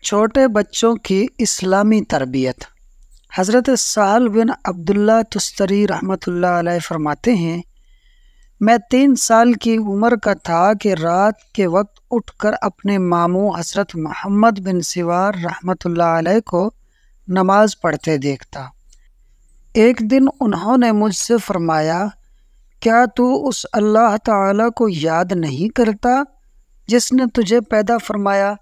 چھوٹے بچوں کی اسلامی تربیت۔ حضرت سہل بن عبداللہ تستری رحمۃ اللہ علیہ فرماتے ہیں، میں 3 سال کی عمر کا تھا کہ رات کے وقت اٹھ کر اپنے ماموں حضرت محمد بن سوار رحمۃ اللہ علیہ کو نماز پڑھتے دیکھتا۔ ایک دن انہوں نے مجھ سے فرمایا، کیا تو اس اللہ تعالیٰ کو یاد نہیں کرتا جس نے تجھے پیدا فرمایا؟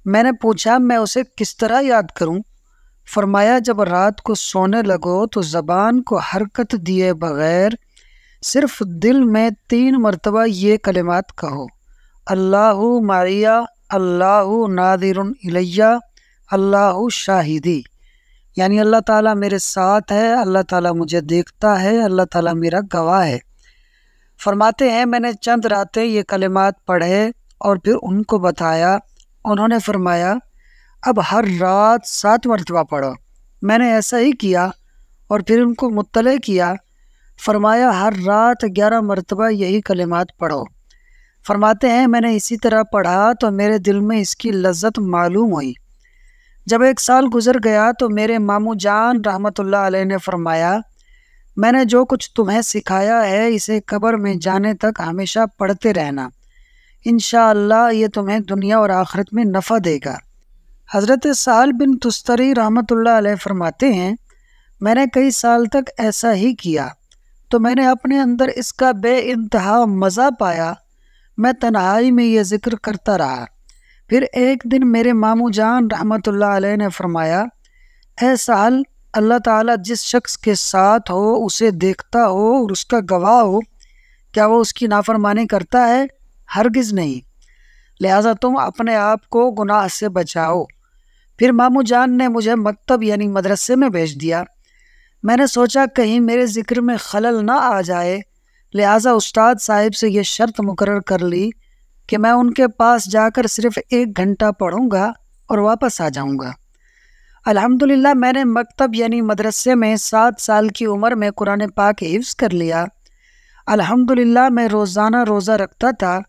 میں نے پوچھا، میں اسے کس طرح یاد کروں؟ فرمایا، جب رات کو سونے لگو تو زبان کو حرکت دیے بغیر صرف دل میں 3 مرتبہ یہ کلمات کہو: اللہ معیہ، اللہ ناظر الیہ، اللہ شاہدی، یعنی اللہ تعالیٰ میرے ساتھ ہے، اللہ تعالیٰ مجھے دیکھتا ہے، اللہ تعالیٰ میرا گواہ ہے۔ فرماتے ہیں، میں نے چند راتیں یہ کلمات پڑھے اور پھر ان کو بتایا۔ انہوں نے فرمایا، اب ہر رات 7 مرتبہ پڑھو۔ میں نے ایسا ہی کیا اور پھر ان کو مطلع کیا۔ فرمایا، ہر رات 11 مرتبہ یہی کلمات پڑھو۔ فرماتے ہیں، میں نے اسی طرح پڑھا تو میرے دل میں اس کی لذت معلوم ہوئی۔ جب 1 سال گزر گیا تو میرے ماموں جان رحمۃ اللہ علیہ نے فرمایا، میں نے جو کچھ تمہیں سکھایا ہے اسے قبر میں جانے تک ہمیشہ پڑھتے رہنا، انشاءاللہ یہ تمہیں دنیا اور آخرت میں نفع دے گا۔ حضرت سہل بن تستری رحمۃ اللہ علیہ فرماتے ہیں، میں نے کئی سال تک ایسا ہی کیا تو میں نے اپنے اندر اس کا بے انتہا مزہ پایا۔ میں تنہائی میں یہ ذکر کرتا رہا۔ پھر ایک دن میرے ماموں جان رحمۃ اللہ علیہ نے فرمایا، اے سہل، اللہ تعالیٰ جس شخص کے ساتھ ہو اسے دیکھتا ہو اور اس کا گواہ ہو، کیا وہ اس کی نافرمانی کرتا ہے؟ ہرگز نہیں، لہٰذا تم اپنے آپ کو گناہ سے بچاؤ۔ پھر ماموں جان نے مجھے مکتب یعنی مدرسے میں بھیج دیا۔ میں نے سوچا کہیں میرے ذکر میں خلل نہ آ جائے، لہٰذا استاد صاحب سے یہ شرط مقرر کر لی کہ میں ان کے پاس جا کر صرف 1 گھنٹہ پڑھوں گا اور واپس آ جاؤں گا۔ الحمدللہ میں نے مکتب یعنی مدرسے میں 7 سال کی عمر میں قرآن پاک حفظ کر لیا۔ الحمدللہ میں روزانہ روزہ رکھتا تھا۔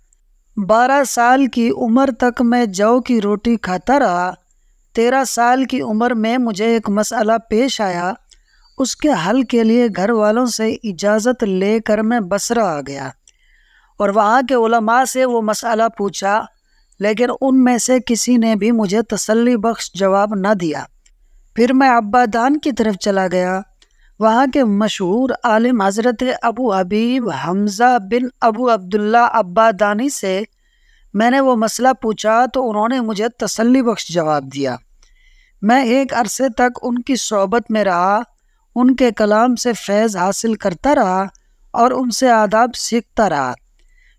12 سال کی عمر تک میں جو کی روٹی کھاتا رہا۔ 13 سال کی عمر میں مجھے ایک مسئلہ پیش آیا، اس کے حل کے لیے گھر والوں سے اجازت لے کر میں بصرہ آ گیا اور وہاں کے علماء سے وہ مسئلہ پوچھا، لیکن ان میں سے کسی نے بھی مجھے تسلی بخش جواب نہ دیا۔ پھر میں عبادان کی طرف چلا گیا۔ وہاں کے مشہور عالم حضرت ابو حبیب حمزہ بن ابو عبداللہ عبادانی سے میں نے وہ مسئلہ پوچھا تو انہوں نے مجھے تسلی بخش جواب دیا۔ میں ایک عرصے تک ان کی صحبت میں رہا، ان کے کلام سے فیض حاصل کرتا رہا اور ان سے آداب سیکھتا رہا۔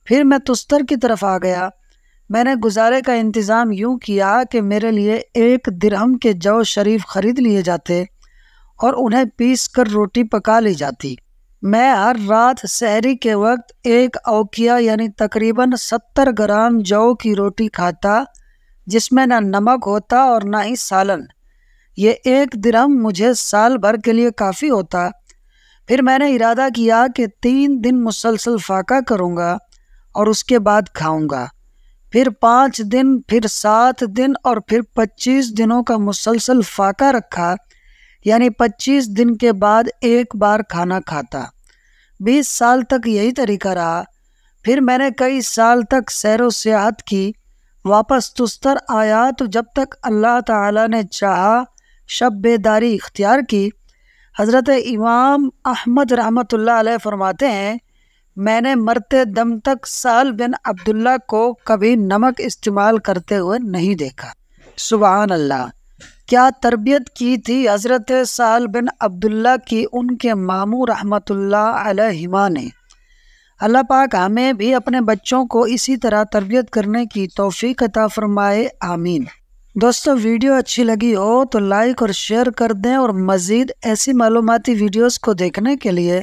پھر میں تستر کی طرف آ گیا۔ میں نے گزارے کا انتظام یوں کیا کہ میرے لیے 1 درہم کے جو شریف خرید لیے جاتے اور انہیں پیس کر روٹی پکا لی جاتی۔ میں ہر رات سحری کے وقت 1 اوقیہ یعنی تقریباً 70 گرام جو کی روٹی کھاتا، جس میں نہ نمک ہوتا اور نہ ہی سالن۔ یہ 1 درہم مجھے سال بھر کے لیے کافی ہوتا۔ پھر میں نے ارادہ کیا کہ 3 دن مسلسل فاقہ کروں گا اور اس کے بعد کھاؤں گا، پھر 5 دن، پھر 7 دن اور پھر 25 دنوں کا مسلسل فاقہ رکھا، یعنی 25 دن کے بعد 1 بار کھانا کھاتا۔ 20 سال تک یہی طریقہ رہا۔ پھر میں نے کئی سال تک سیر و سیاحت کی۔ واپس تستر آیا تو جب تک اللہ تعالیٰ نے چاہا شب بیداری اختیار کی۔ حضرت امام احمد رحمۃ اللہ علیہ فرماتے ہیں، میں نے مرتے دم تک سہل بن عبداللہ کو کبھی نمک استعمال کرتے ہوئے نہیں دیکھا۔ سبحان اللہ، کیا تربیت کی تھی حضرت سہل بن عبداللہ کی ان کے ماموں رحمۃ اللہ علیہما نے۔ اللہ پاک ہمیں بھی اپنے بچوں کو اسی طرح تربیت کرنے کی توفیق عطا فرمائے، آمین۔ دوستو، ویڈیو اچھی لگی ہو تو لائک اور شیئر کر دیں اور مزید ایسی معلوماتی ویڈیوز کو دیکھنے کے لیے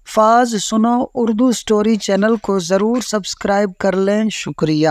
فاز سنو اردو سٹوری چینل کو ضرور سبسکرائب کر لیں۔ شکریہ۔